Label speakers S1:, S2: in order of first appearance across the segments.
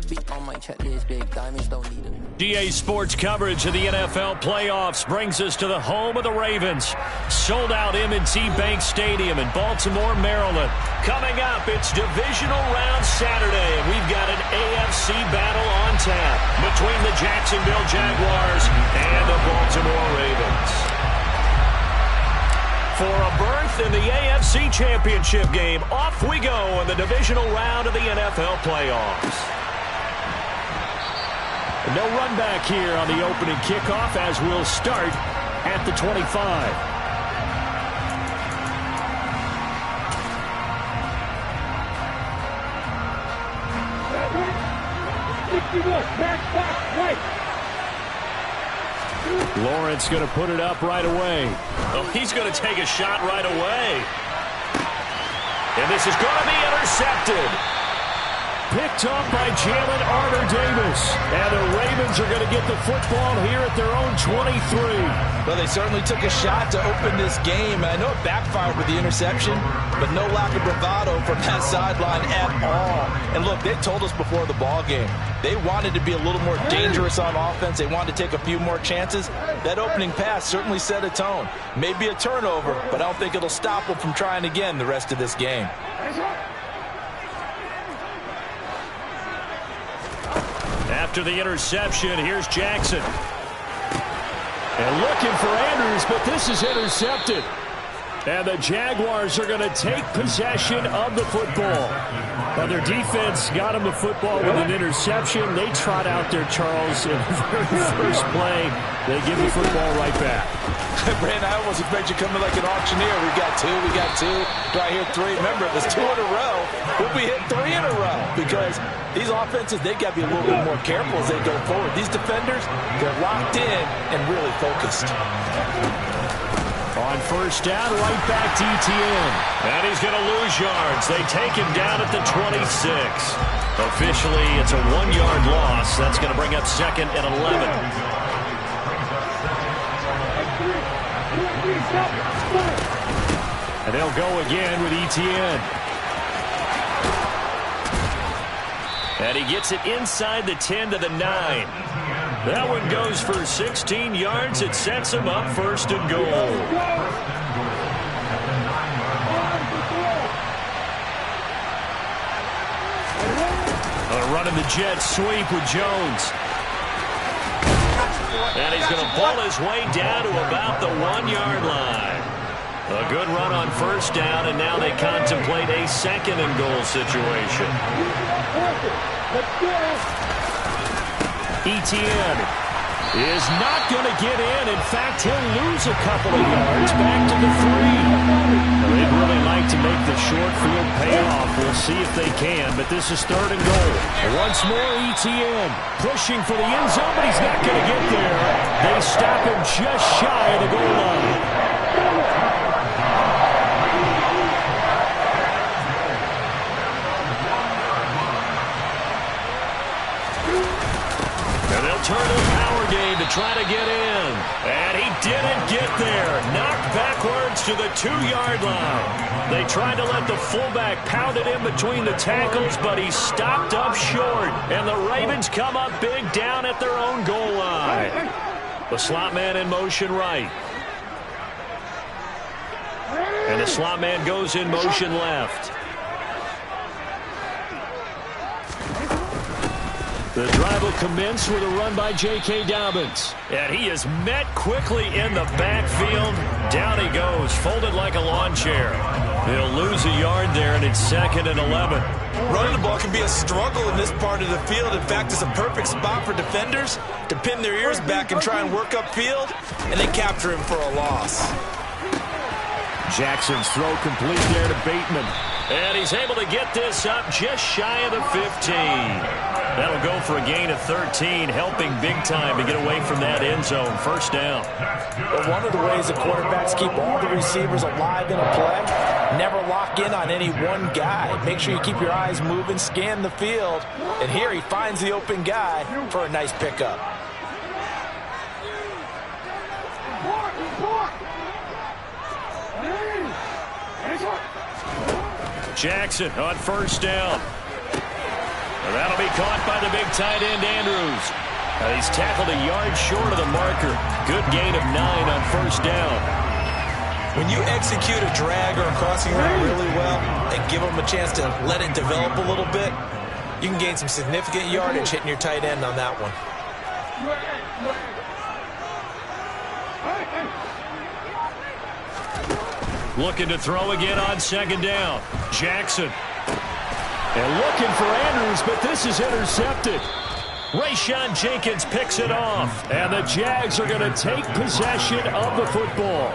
S1: to be on my checklist. Big diamonds don't need them.
S2: GA Sports coverage of the NFL playoffs brings us to the home of the Ravens. Sold out M&T Bank Stadium in Baltimore, Maryland. Coming up, it's divisional round Saturday, and we've got an AFC battle on tap between the Jacksonville Jaguars and the Baltimore Ravens. For a berth in the AFC Championship game, off we go in the divisional round of the NFL playoffs. No run back here on the opening kickoff as we'll start at the 25. Lawrence going to put it up right away. Oh, he's going to take a shot right away. And this is going to be intercepted. Picked up by Jalen Armour-Davis. And the Ravens are going to get the football here at their own 23.
S3: Well, they certainly took a shot to open this game. I know it backfired with the interception, but no lack of bravado from that sideline at all. And look, they told us before the ball game, they wanted to be a little more dangerous on offense. They wanted to take a few more chances. That opening pass certainly set a tone. Maybe a turnover, but I don't think it'll stop them from trying again the rest of this game.
S2: After the interception, here's Jackson. And looking for Andrews, but this is intercepted. And the Jaguars are going to take possession of the football. Well, their defense got them the football with an interception. They trot out there, Charles, in the very first play. They give the football right back.
S3: Brandon, I almost expect you coming like an auctioneer. We got two. Do I hear three? Remember, if it's two in a row, we'll be hitting three in a row. Because these offenses, they got to be a little bit more careful as they go forward. These defenders, they're locked in and really focused.
S2: On first down, right back to Etienne. And he's going to lose yards. They take him down at the 26. Officially, it's a 1-yard loss. That's going to bring up 2nd and 11. And they'll go again with Etienne. And he gets it inside the 10 to the 9. That one goes for 16 yards. It sets him up 1st and goal. Running the jet sweep with Jones. And he's going to pull his way down to about the 1-yard line. A good run on first down, and now they contemplate a 2nd and goal situation. Etienne is not going to get in. In fact, he'll lose a couple of yards back to the 3. They'd really like to make the short field pay off. We'll see if they can, but this is 3rd and goal. Once more, Etienne pushing for the end zone, but he's not going to get there. They stop him just shy of the goal line. Turn to the power game to try to get in. And he didn't get there. Knocked backwards to the 2-yard line. They tried to let the fullback pound it in between the tackles, but he stopped up short. And the Ravens come up big down at their own goal line. The slot man in motion right. And the slot man goes in motion left. The drive will commence with a run by J.K. Dobbins. And he is met quickly in the backfield. Down he goes, folded like a lawn chair. He'll lose a yard there, and it's 2nd and 11.
S3: Running the ball can be a struggle in this part of the field. In fact, it's a perfect spot for defenders to pin their ears back and try and work upfield, and they capture him for a loss.
S2: Jackson's throw complete there to Bateman. And he's able to get this up just shy of the 15. That'll go for a gain of 13, helping big time to get away from that end zone. 1st down.
S3: But one of the ways the quarterbacks keep all the receivers alive in a play, never lock in on any one guy. Make sure you keep your eyes moving, scan the field. And here he finds the open guy for a nice pickup.
S2: Jackson on first down. And that'll be caught by the big tight end, Andrews. He's tackled a yard short of the marker. Good gain of 9 on first down.
S3: When you execute a drag or a crossing route really well and give them a chance to let it develop a little bit, you can gain some significant yardage hitting your tight end on that one.
S2: Looking to throw again on second down. Jackson. And looking for Andrews, but this is intercepted. Rayshawn Jenkins picks it off. And the Jags are going to take possession of the football.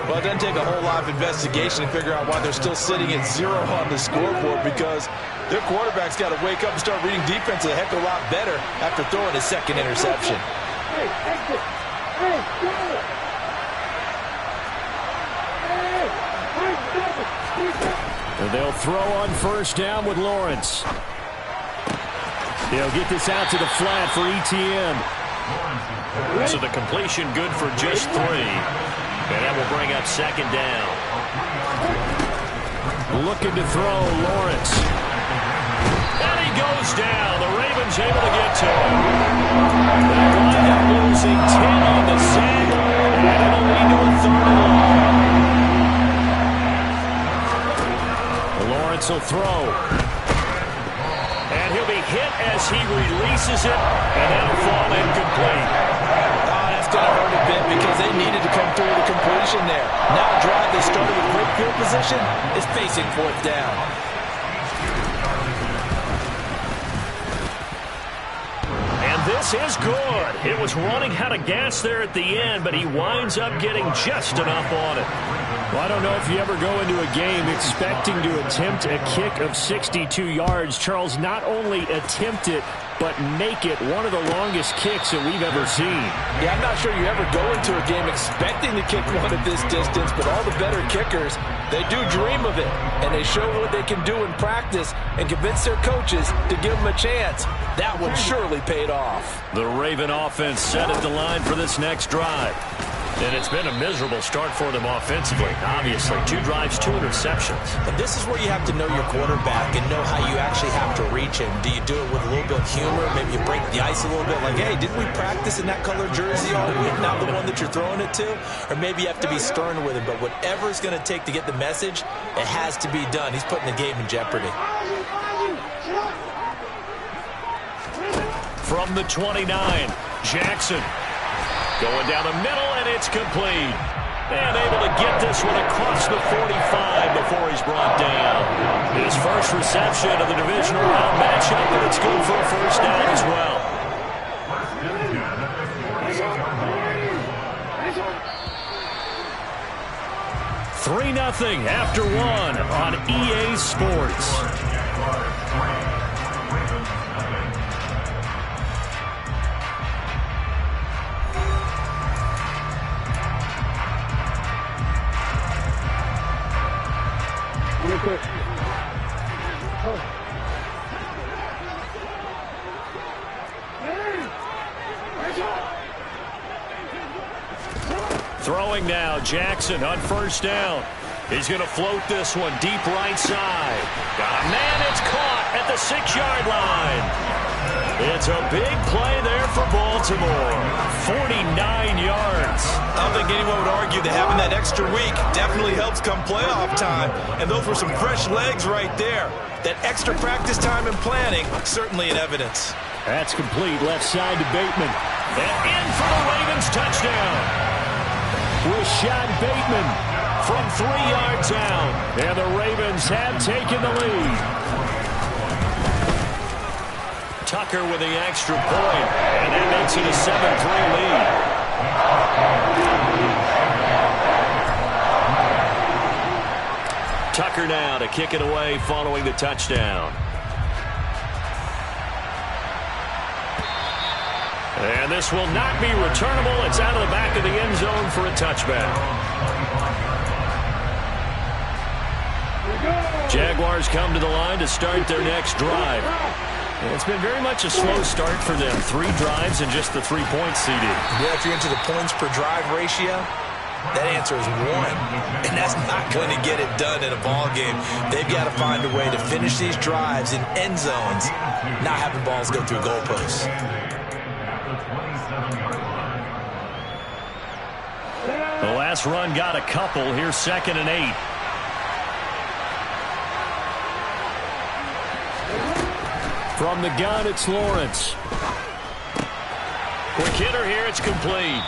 S3: Well, it doesn't take a whole lot of investigation to figure out why they're still sitting at 0 on the scoreboard, because their quarterback's got to wake up and start reading defense a heck of a lot better after throwing his second interception.
S2: And they'll throw on first down with Lawrence. They'll get this out to the flat for ETN. So the completion good for just 3. And that will bring up second down. Looking to throw, Lawrence. And he goes down. The Ravens able to get to him. They'll wind up losing 10 on the sack. And it'll lead to a 3rd and long. Lawrence will throw. And he'll be hit as he releases it. And that'll fall incomplete.
S3: That's going to hurt a bit because they needed to come through the completion there. Now a drive they started with great field position is facing 4th down.
S2: And this is good. It was running out of gas there at the end, but he winds up getting just enough on it. Well, I don't know if you ever go into a game expecting to attempt a kick of 62 yards. Charles, not only attempt it, but make it one of the longest kicks that we've ever seen.
S3: Yeah, I'm not sure you ever go into a game expecting to kick one at this distance, but all the better kickers, they do dream of it, and they show what they can do in practice and convince their coaches to give them a chance. That one surely paid off.
S2: The Raven offense set at the line for this next drive. And it's been a miserable start for them offensively. Obviously, 2 drives, 2 interceptions.
S3: And this is where you have to know your quarterback and know how you actually have to reach him. Do you do it with a little bit of humor? Maybe you break the ice a little bit, like, hey, didn't we practice in that color jersey all week, not the one that you're throwing it to? Or maybe you have to be stern with him. But whatever it's going to take to get the message, it has to be done. He's putting the game in jeopardy.
S2: From the 29, Jackson. Going down the middle, and it's complete. And able to get this one across the 45 before he's brought down. His first reception of the divisional round matchup, but it's good for a first down as well. $3-0 after 1 on EA Sports. Throwing now, Jackson on first down. He's going to float this one deep right side. Got a man, it's caught at the 6-yard line. It's a big play there for Baltimore. 49 yards.
S3: I don't think anyone would argue that having that extra week definitely helps come playoff time. And those were some fresh legs right there. That extra practice time and planning, certainly in evidence.
S2: That's complete left side to Bateman. And in for the Ravens touchdown. Rashad Bateman from 3 yards out. And the Ravens have taken the lead. Tucker with the extra point. And that makes it a 7-3 lead. Tucker now to kick it away following the touchdown. And this will not be returnable. It's out of the back of the end zone for a touchback. Jaguars come to the line to start their next drive. It's been very much a slow start for them. 3 drives and just the 3 points seeded.
S3: Yeah, if you're into the points per drive ratio, That answer is one, and that's not going to get it done in a ball game. They've got to find a way to finish these drives in end zones, not having balls go through goalposts.
S2: The last run got a couple. Here's 2nd and 8. From the gun, it's Lawrence. Quick hitter here, it's complete.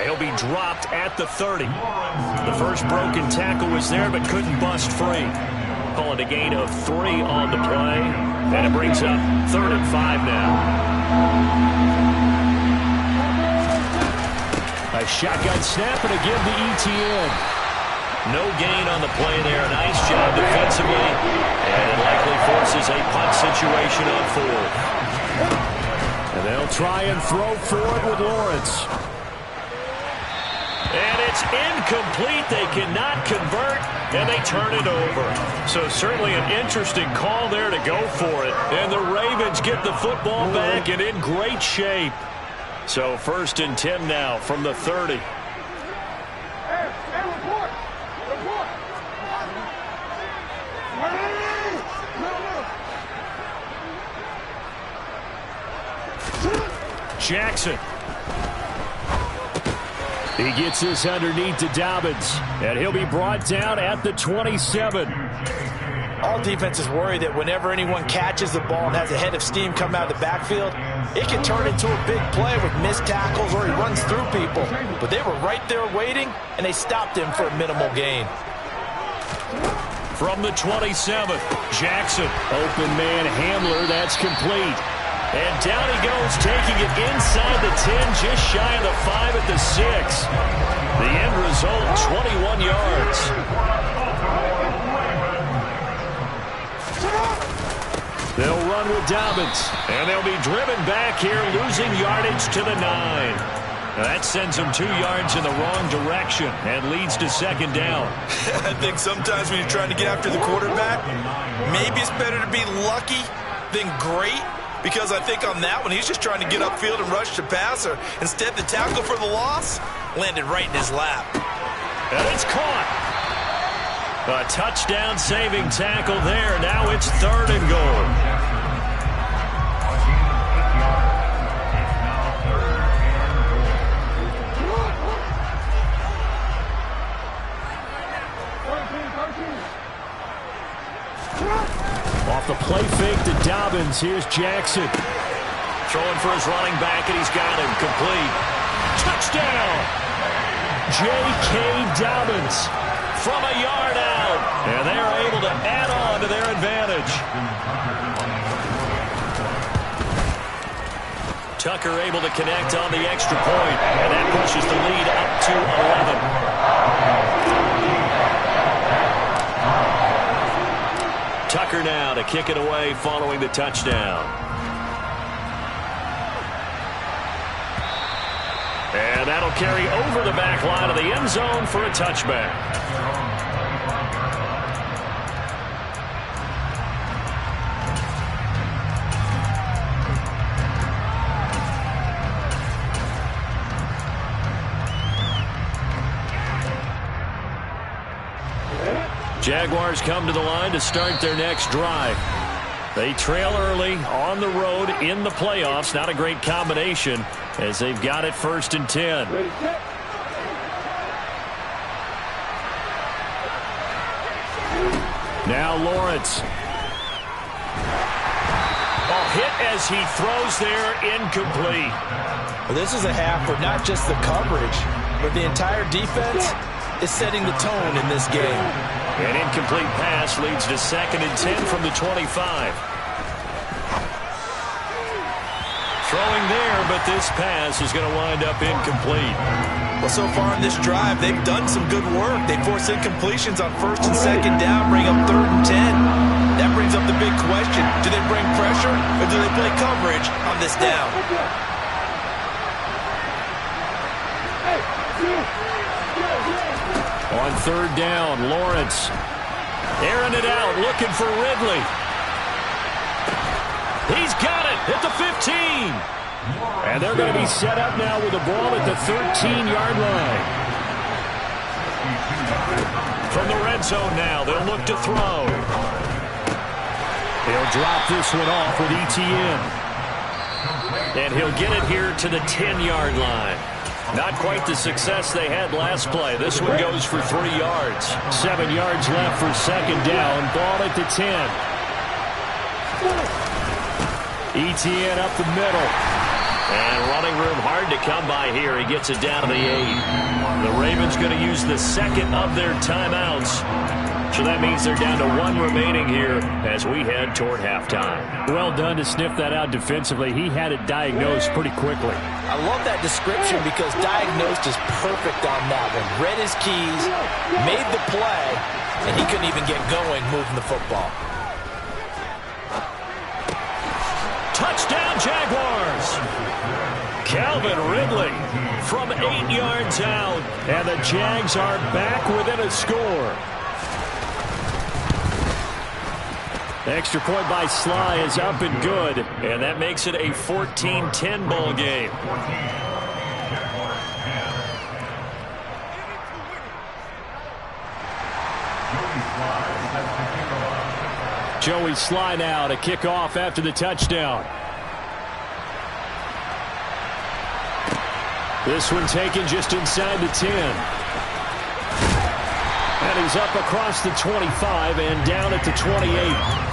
S2: He'll be dropped at the 30. The first broken tackle was there, but couldn't bust free. Call it a gain of 3 on the play, and it brings up 3rd and 5 now. A shotgun snap and a give to ETN. No gain on the play there. Nice job defensively, and it likely forces a punt situation on 4th. And they'll try and throw for it with Lawrence. And it's incomplete. They cannot convert, and they turn it over. So certainly an interesting call there to go for it. And the Ravens get the football back and in great shape. So 1st and 10 now from the 30. Jackson. He gets this underneath to Dobbins, and he'll be brought down at the 27.
S3: All defenses worry that whenever anyone catches the ball and has a head of steam come out of the backfield, it can turn into a big play with missed tackles or he runs through people. But they were right there waiting, and they stopped him for a minimal gain.
S2: From the 27th, Jackson. Open man Hamler, that's complete. And down he goes, taking it inside the 10, just shy of the 5 at the 6. The end result, 21 yards. They'll run with Dobbins, and they'll be driven back here, losing yardage to the 9. That sends them 2 yards in the wrong direction and leads to 2nd down.
S3: I think sometimes when you're trying to get after the quarterback, maybe it's better to be lucky than great. Because I think on that one, he's just trying to get upfield and rush the passer. Instead, the tackle for the loss landed right in his lap.
S2: And it's caught. A touchdown-saving tackle there. Now it's 3rd and goal. Off the play fake to Dobbins. Here's Jackson. Throwing for his running back, and he's got him. Complete. Touchdown! J.K. Dobbins from a yard out. And they are able to add on to their advantage. Tucker able to connect on the extra point, and that pushes the lead up to 11. Tucker now to kick it away following the touchdown. And that'll carry over the back line of the end zone for a touchback. Jaguars come to the line to start their next drive. They trail early on the road in the playoffs. Not a great combination as they've got it 1st and 10. Now Lawrence. Hit as he throws there, incomplete.
S3: Well, this is a half where not just the coverage, but the entire defense is setting the tone in this game.
S2: An incomplete pass leads to 2nd and 10 from the 25. Throwing there, but this pass is going to wind up incomplete.
S3: Well, so far in this drive, they've done some good work. They force incompletions on 1st and 2nd down, bring up 3rd and 10. That brings up the big question. Do they bring pressure, or do they play coverage on this down?
S2: On 3rd down, Lawrence airing it out, looking for Ridley. He's got it at the 15. And they're going to be set up now with the ball at the 13-yard line. From the red zone now, they'll look to throw. He'll drop this one off with ETN. And he'll get it here to the 10-yard line. Not quite the success they had last play. This one goes for 3 yards. 7 yards left for second down. Ball at the 10. ETN up the middle. And running room hard to come by here. He gets it down to the 8. The Ravens going to use the second of their timeouts. So that means they're down to 1 remaining here as we head toward halftime.
S4: Well done to sniff that out defensively. He had it diagnosed pretty quickly.
S3: I love that description because diagnosed is perfect on that one. Read his keys, made the play, and he couldn't even get going moving the football.
S2: Touchdown, Jaguars! Calvin Ridley from 8 yards out. And the Jags are back within a score. Extra point by Sly is up and good. And that makes it a 14-10 ball game.
S4: Joey Sly now to kick off after the touchdown.
S2: This one taken just inside the 10. And he's up across the 25 and down at the 28.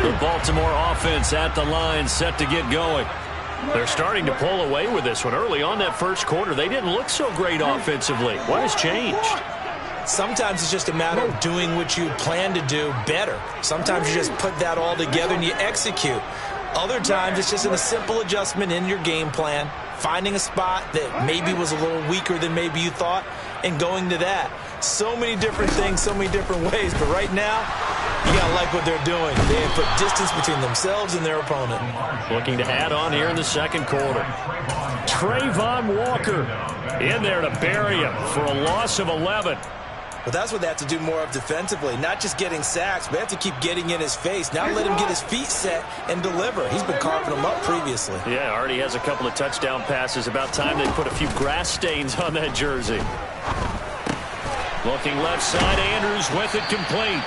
S2: The Baltimore offense at the line, set to get going. They're starting to pull away with this one. Early on that first quarter, they didn't look so great offensively. What has changed?
S3: Sometimes it's just a matter of doing what you plan to do better. Sometimes you just put that all together and you execute. Other times it's just a simple adjustment in your game plan, finding a spot that maybe was a little weaker than maybe you thought, and going to that. So many different things, so many different ways, but right now, you got to like what they're doing. They have put distance between themselves and their opponent.
S2: Looking to add on here in the second quarter. Trayvon Walker in there to bury him for a loss of 11.
S3: But that's what they have to do more of defensively, not just getting sacks, but they have to keep getting in his face, not let him get his feet set and deliver. He's been carving them up previously.
S2: Yeah, already has a couple of touchdown passes. About time they put a few grass stains on that jersey. Looking left side, Andrews with it complete.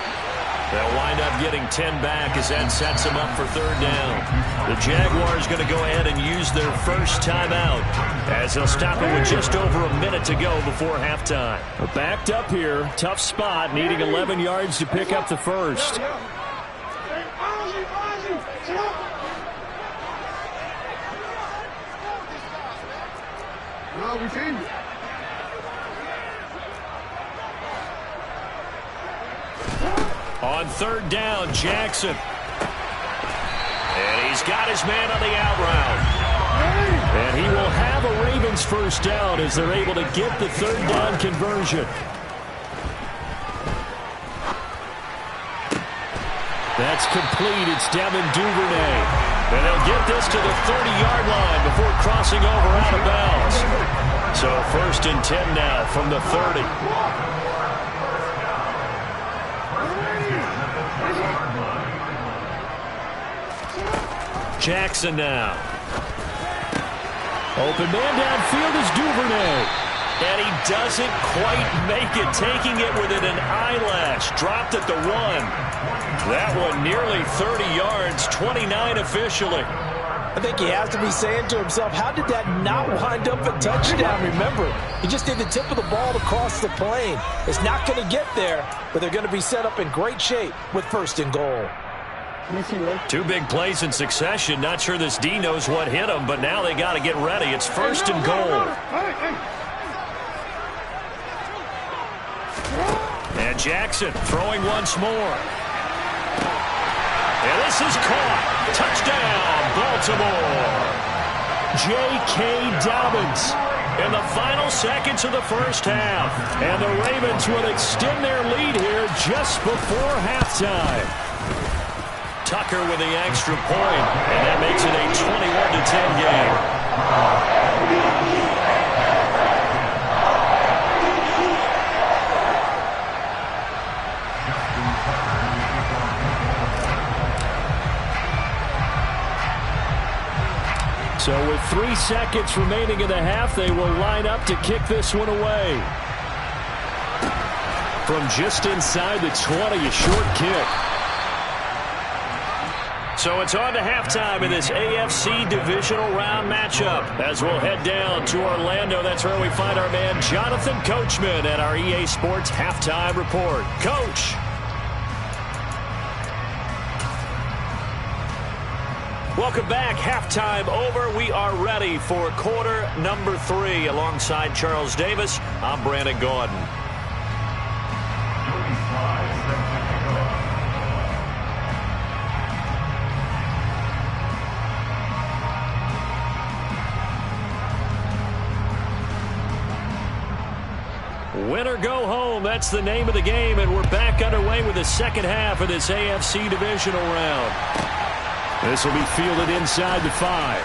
S2: They'll wind up getting 10 back as that sets them up for third down. The Jaguars going to go ahead and use their first timeout as they'll stop it with just over a minute to go before halftime.
S4: Backed up here, tough spot, needing 11 yards to pick up the first.
S2: On third down, Jackson. And he's got his man on the out route. And he will have a Ravens first down as they're able to get the third down conversion.
S4: That's complete. It's Devin Duvernay.
S2: And they'll get this to the 30-yard line before crossing over out of bounds. So first and 10 now from the 30. Jackson now. Open man downfield is Duvernay. And he doesn't quite make it, taking it within an eyelash. Dropped at the 1. That one nearly 30 yards, 29 officially.
S3: I think he has to be saying to himself, how did that not wind up a touchdown? Remember, he just did the tip of the ball to cross the plane. It's not going to get there, but they're going to be set up in great shape with first and goal.
S2: 2 big plays in succession. Not sure this D knows what hit him, but now they got to get ready. It's first and goal. And Jackson throwing once more. And this is caught. Touchdown, Baltimore. J.K. Dobbins in the final seconds of the first half. And the Ravens will extend their lead here just before halftime. Tucker with the extra point, and that makes it a 21-10 game. So with 3 seconds remaining in the half, they will line up to kick this one away. From just inside the 20, a short kick. So it's on to halftime in this AFC divisional round matchup. As we'll head down to Orlando, that's where we find our man Jonathan Coachman at our EA Sports Halftime Report. Coach. Welcome back. Halftime over. We are ready for quarter number 3. Alongside Charles Davis, I'm Brandon Gaudin. Win or go home, that's the name of the game, and we're back underway with the second half of this AFC divisional round. This will be fielded inside the 5.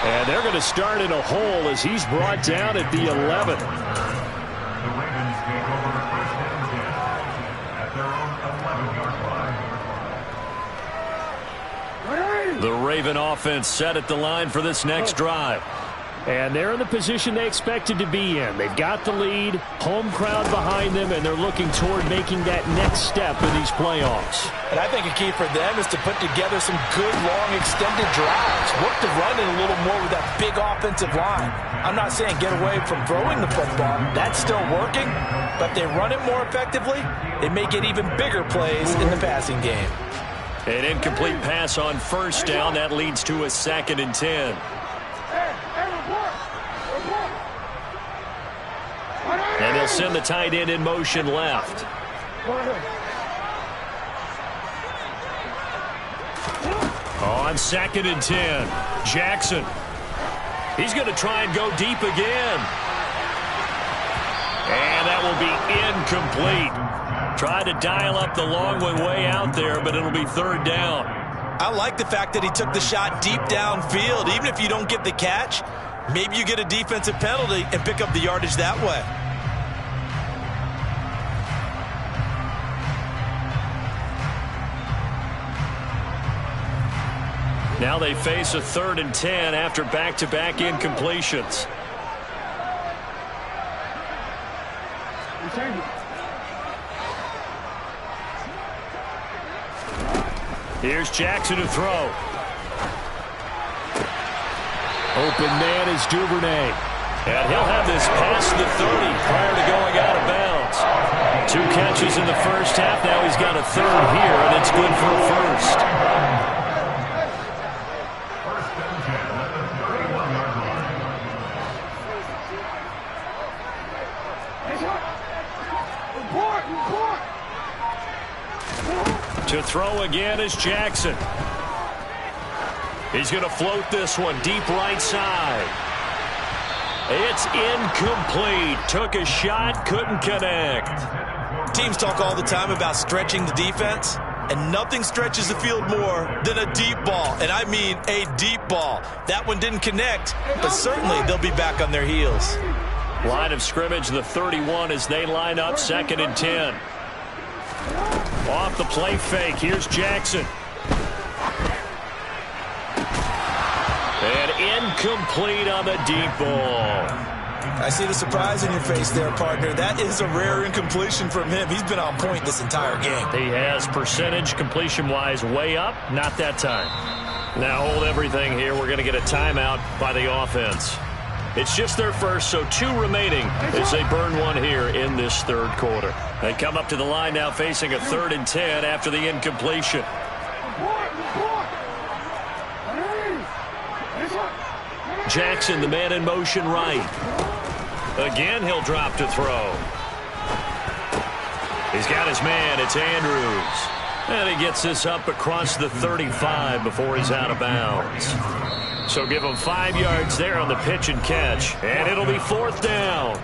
S2: And they're going to start in a hole as he's brought down at the 11. The Raven offense set at the line for this next drive. And they're in the position they expected to be in. They've got the lead, home crowd behind them, and they're looking toward making that next step in these playoffs.
S3: And I think a key for them is to put together some good, long, extended drives. Work to run it a little more with that big offensive line. I'm not saying get away from throwing the football. That's still working. But if they run it more effectively, they may get even bigger plays in the passing game.
S2: An incomplete pass on first down. That leads to a 2nd and 10. And he'll send the tight end in motion left. On 2nd and 10, Jackson. He's going to try and go deep again. And that will be incomplete. Try to dial up the long one way out there, but it'll be 3rd down.
S3: I like the fact that he took the shot deep downfield. Even if you don't get the catch, maybe you get a defensive penalty and pick up the yardage that way.
S2: Now they face a 3rd and 10 after back-to-back incompletions. Here's Jackson to throw. Open man is Duvernay. And he'll have this past the 30 prior to going out of bounds. 2 catches in the first half. Now he's got a 3rd here, and it's good for a 1st. To throw again is Jackson. He's going to float this one deep right side. It's incomplete. Took a shot, couldn't connect.
S3: Teams talk all the time about stretching the defense, and nothing stretches the field more than a deep ball, and I mean a deep ball. That one didn't connect, but certainly they'll be back on their heels.
S2: Line of scrimmage, the 31 as they line up, 2nd and 10. Off the play fake, here's Jackson. And incomplete on the deep ball.
S3: I see the surprise in your face there, partner. That is a rare incompletion from him. He's been on point this entire game.
S2: He has percentage completion-wise way up, not that time. Now hold everything here. We're going to get a timeout by the offense. It's just their first, so 2 remaining as they burn one here in this 3rd quarter. They come up to the line now facing a 3rd and 10 after the incompletion. Jackson, the man in motion right. Again, he'll drop to throw. He's got his man. It's Andrews. And he gets this up across the 35 before he's out of bounds. So give him 5 yards there on the pitch and catch. And it'll be 4th down.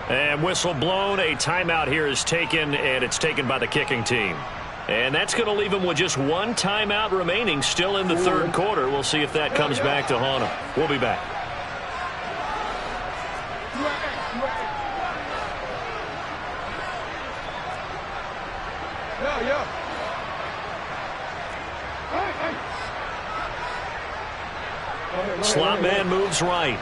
S2: And whistle blown. A timeout here is taken, and it's taken by the kicking team. And that's going to leave him with just 1 timeout remaining still in the 3rd quarter. We'll see if that comes back to haunt him. We'll be back. Slot man moves right.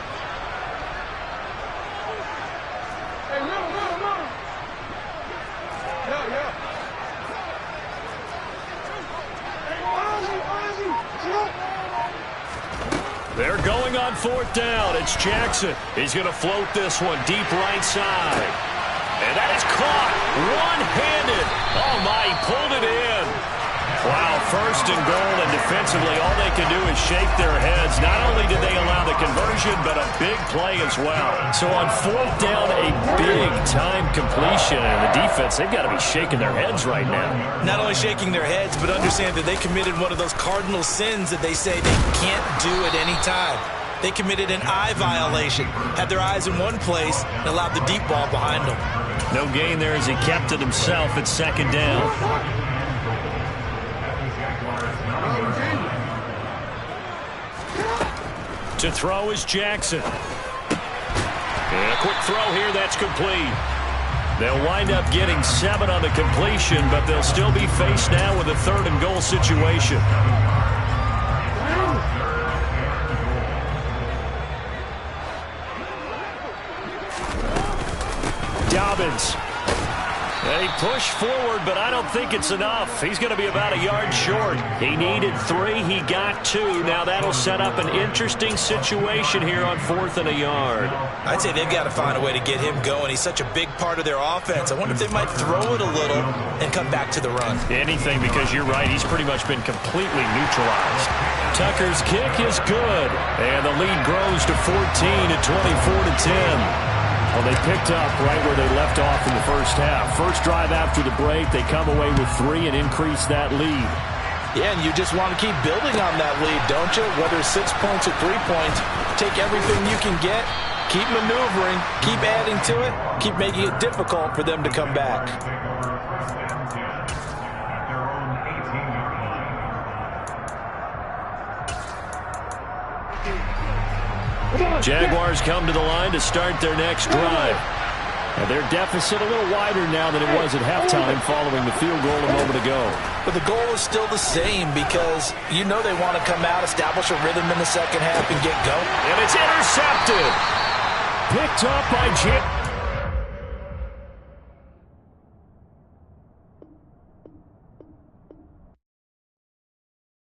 S2: They're going on fourth down. It's Jackson. He's going to float this one deep right side. And that is caught one-handed. Oh, my, he pulled it in. Wow, first and goal, and defensively, all they can do is shake their heads. Not only did they allow the conversion, but a big play as well. So on fourth down, a big-time completion, and the defense, they've got to be shaking their heads right now.
S3: Not only shaking their heads, but understand that they committed one of those cardinal sins that they say they can't do at any time. They committed an eye violation, had their eyes in one place, and allowed the deep ball behind them.
S2: No gain there as he kept it himself at second down. To throw is Jackson. And a quick throw here, that's complete. They'll wind up getting 7 on the completion, but they'll still be faced now with a third and goal situation. Dobbins. They push forward, but I don't think it's enough. He's going to be about a yard short. He needed 3. He got 2. Now that'll set up an interesting situation here on 4th and a yard.
S3: I'd say they've got to find a way to get him going. He's such a big part of their offense. I wonder if they might throw it a little and come back to the run.
S2: Anything, because you're right. He's pretty much been completely neutralized. Tucker's kick is good. And the lead grows to 14 at 24-10. Well, they picked up right where they left off in the first half. First drive after the break, they come away with 3 and increase that lead.
S3: Yeah, and you just want to keep building on that lead, don't you? Whether it's 6 points or 3 points, take everything you can get, keep maneuvering, keep adding to it, keep making it difficult for them to come back.
S2: Jaguars come to the line to start their next drive. And their deficit a little wider now than it was at halftime following the field goal a moment ago.
S3: But the goal is still the same because you know they want to come out, establish a rhythm in the second half, and get going.
S2: And it's intercepted. Picked up by Jackson.